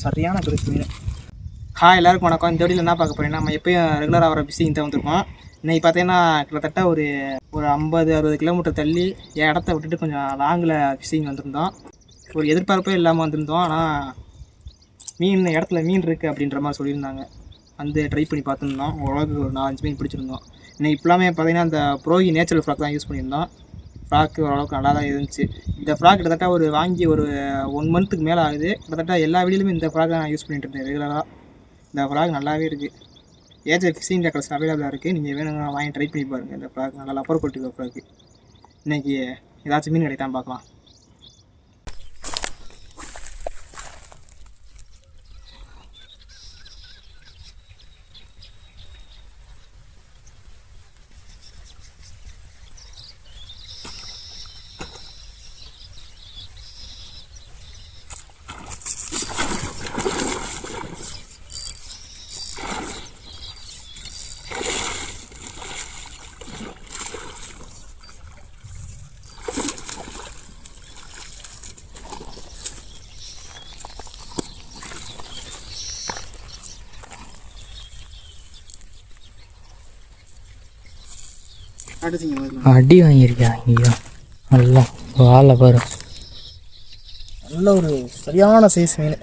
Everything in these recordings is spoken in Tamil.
சரியான பெருசு மீன். எல்லாருக்கும் வணக்கம். இந்த வீடியோவில் என்ன பார்க்க போகிறேன்னா, நம்ம எப்போயும் ரெகுலராக வர ஃபிஷிங் தான் வந்திருக்கோம். இன்றைக்கி பார்த்தீங்கன்னா கிட்டத்தட்ட ஒரு 50-60 கிலோமீட்டர் தள்ளி என் இடத்த விட்டுட்டு கொஞ்சம் லாங்கில் ஃபிஷிங் வந்திருந்தோம். ஒரு எதிர்பார்ப்பே இல்லாமல் வந்திருந்தோம். ஆனால் இடத்துல மீன் இருக்குது அப்படின்ற மாதிரி சொல்லியிருந்தாங்க. வந்து ட்ரை பண்ணி பார்த்துருந்தோம். ஓரளவுக்கு ஒரு 4-5 மீன் பிடிச்சிருந்தோம். இன்றைக்கி இப்போலாமே பார்த்தீங்கன்னா அந்த ப்ரோகி நேச்சுரல் ஃப்ராக் தான் யூஸ் பண்ணியிருந்தோம். ஃப்ராக்கு ஓரளவுக்கு நல்லா தான் இருந்துச்சு. இந்த ஃப்ராக் கிட்டத்தட்ட வாங்கி ஒரு 1 மந்த்துக்கு மேலே ஆகுது. கிட்டத்தட்ட எல்லா வீடியோலையுமே இந்த ஃப்ராக் தான் நான் யூஸ் பண்ணிட்டு இருந்தேன் ரெகுலராக. இந்த ஃப்ராக் நல்லாவே இருக்குது. ஏஜர் ஃபிஷிங் டேக்கல்ஸ் அவைலபிளாக இருக்குது. நீங்கள் வேணுங்க வாங்கி ட்ரை பண்ணி பாருங்கள். இந்த ஃப்ராக் நல்லா லப்பர் கொட்டி ஃப்ராக்கு. இன்றைக்கி ஏதாச்சும் மீன் கிடைத்தான் பார்க்கலாம். அடி வாங்கியிருக்கியா ஐயா? நல்லா வாழை பாரு. நல்ல ஒரு சரியான சைஸ் மீன்.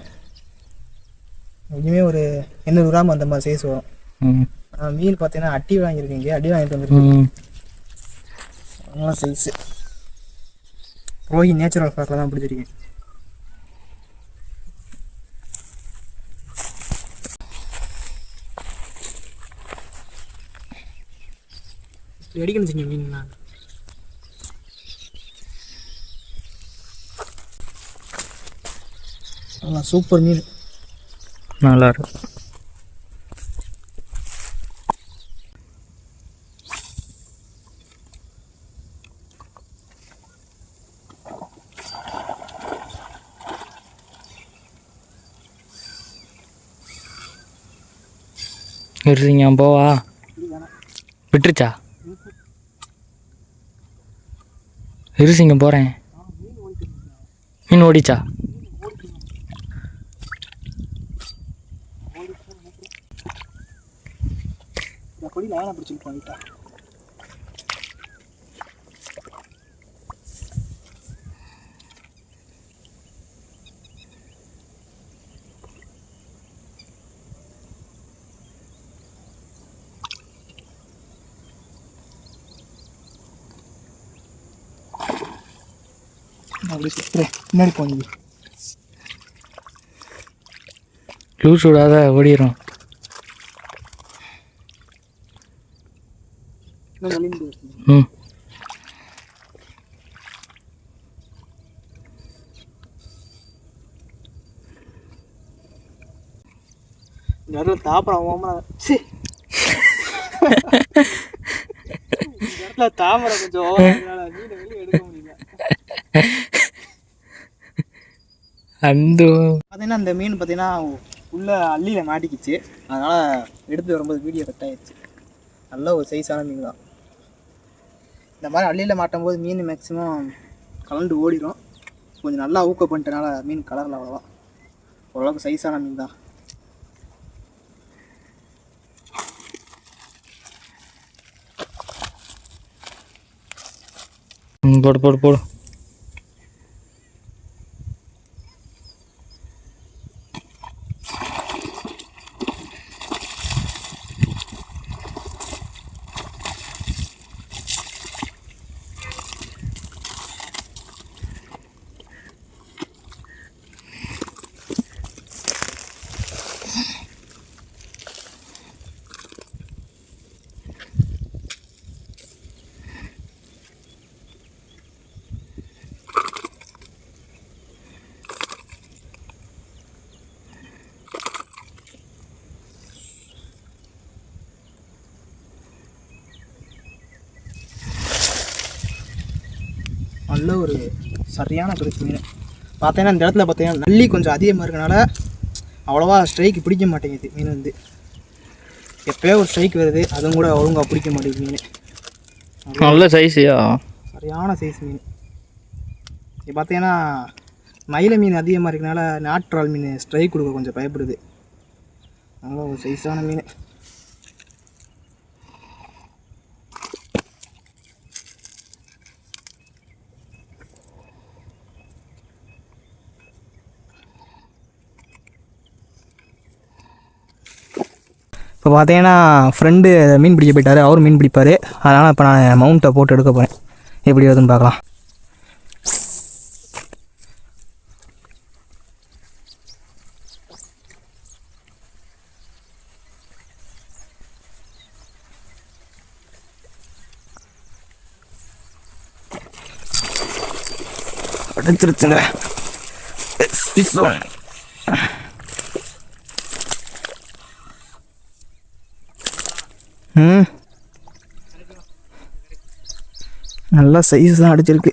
இனிமேல் ஒரு 800 கிராம் அந்த மாதிரி சைஸ் வரும். ஆனால் மீன் பார்த்தீங்கன்னா அடி வாங்கியிருக்கீங்க. அடி வாங்கிட்டு வந்துருக்கு. நல்ல சைஸு. ரோஹி நேச்சுரல் ஃப்ராக்கில் தான் பிடிச்சிருக்கேன். அடிக்கணும் செஞ்ச மீன்ங்களா? சூப்பர் மீன். நல்லா இருக்கு. இருங்க போவா விட்டுருச்சா? இருசிங்க போகிறேன். மீன் ஓடிச்சா? அப்படி சுற்றுறேன். முன்னாடி போனீங்க லூஸ் விடாத ஓடிடும். நடுவில் தாமரை தாமரை கொஞ்சம் மீன் வெளியே எடுக்க முடியல. பார்த்தீங்கன்னா அந்த மீன் பார்த்தீங்கன்னா உள்ளே அள்ளியில் மாட்டிக்கிச்சு. அதனால் எடுத்து வரும்போது வீடியோ கட் ஆகிடுச்சு. நல்ல ஒரு சைஸான மீன் தான். இந்த மாதிரி அள்ளியில் மாட்டும் போது மீன் மேக்ஸிமம் கலண்டு ஓடிடும். கொஞ்சம் நல்லா ஊக்கம் பண்ணிட்டனால மீன் கலரில் அவ்வளோவா. ஓரளவுக்கு சைஸான மீன் தான். போடு போடு போடு. நல்ல ஒரு சரியான பெருசு மீன். பார்த்தீங்கன்னா இந்த இடத்துல பார்த்தீங்கன்னா நல்லி கொஞ்சம் அதிகமாக இருக்கனால அவ்வளோவா ஸ்ட்ரைக்கு பிடிக்க மாட்டேங்குது மீன். வந்து எப்போயோ ஒரு ஸ்ட்ரைக் வருது, அதுவும் கூட ஒழுங்காக பிடிக்க மாட்டேங்குது மீன். நல்ல சைஸியா? சரியான சைஸ் மீன். இது பார்த்தீங்கன்னா மயில மீன் அதிகமாக இருக்கனால நாட்டுறால் மீன் ஸ்ட்ரைக் கொடுக்க கொஞ்சம் பயப்படுது. நல்லா ஒரு சைஸான மீன். இப்போ பார்த்தீங்கன்னா ஃப்ரெண்டு மீன் பிடிக்க போயிட்டார், அவரும் மீன் பிடிப்பார். அதனால் இப்போ நான் மவுண்ட்டை போட்டு எடுக்க போகிறேன். எப்படி வருதுன்னு பார்க்கலாம். அடிச்சிருச்சுங்க. நல்லா சைஸ் தான் அடிச்சிருக்கு.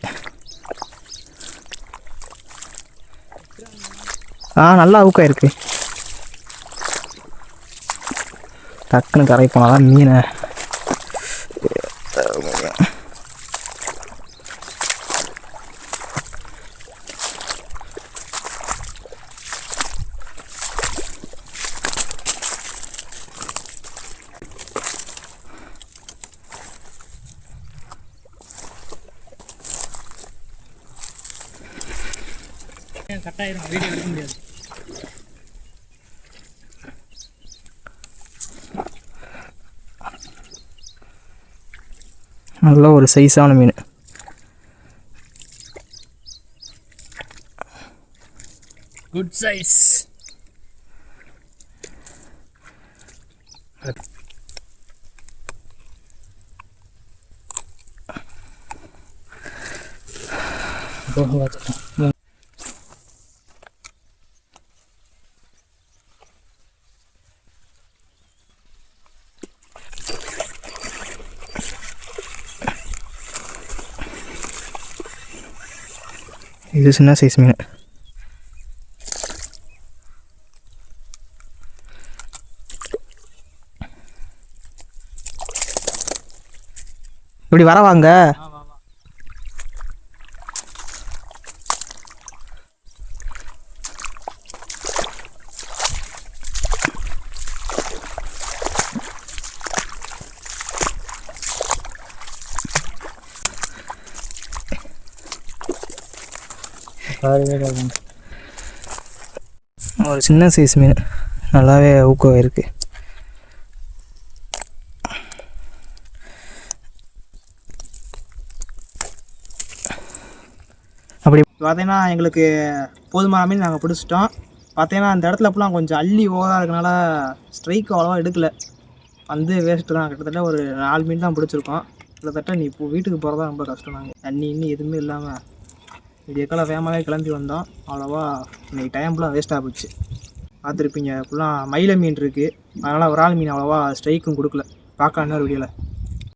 நல்லா அவுக்காயிருக்கு. டக்குன்னு கரை போனாதான் மீனை கட்டாயிரும். வீடியோ எடுக்க முடியாது. நல்ல ஒரு சைஸான மீன். Good size. இது சின்ன சைஸ் மீன். இப்படி வர வாங்க. ஒரு சின்ன சைஸ் மீன் நல்லாவே ஊக்கம் இருக்கு. அப்படி பார்த்தீங்கன்னா எங்களுக்கு போதுமான மீன் நாங்கள் பிடிச்சிட்டோம். பார்த்தீங்கன்னா அந்த இடத்துல ஃபுல்லாக கொஞ்சம் அள்ளி ஓவராக இருக்கனால ஸ்ட்ரைக்கு அவ்வளோவா எடுக்கலை. வந்து வேஸ்ட்டு தான். கிட்டத்தட்ட ஒரு 4 மீன் தான் பிடிச்சிருக்கோம். கிட்டத்தட்ட நீ இப்போ வீட்டுக்கு போகிறதா ரொம்ப கஷ்டம். நாங்கள் தண்ணி இன்னும் எதுவுமே இல்லாமல் விடியக்காலம் வேகமாகவே கிளம்பி வந்தோம். அவ்வளோவா இன்றைக்கி டைம் ஃபுல்லாக வேஸ்ட்டாக போச்சு. பார்த்துருப்பீங்க ஃபுல்லாக மயில மீன் இருக்குது. அதனால் ஒரு ஆள் மீன் அவ்வளோவா ஸ்ட்ரைக்கும் கொடுக்கல. பார்க்கலாம் இன்னொரு வீடியோவில்.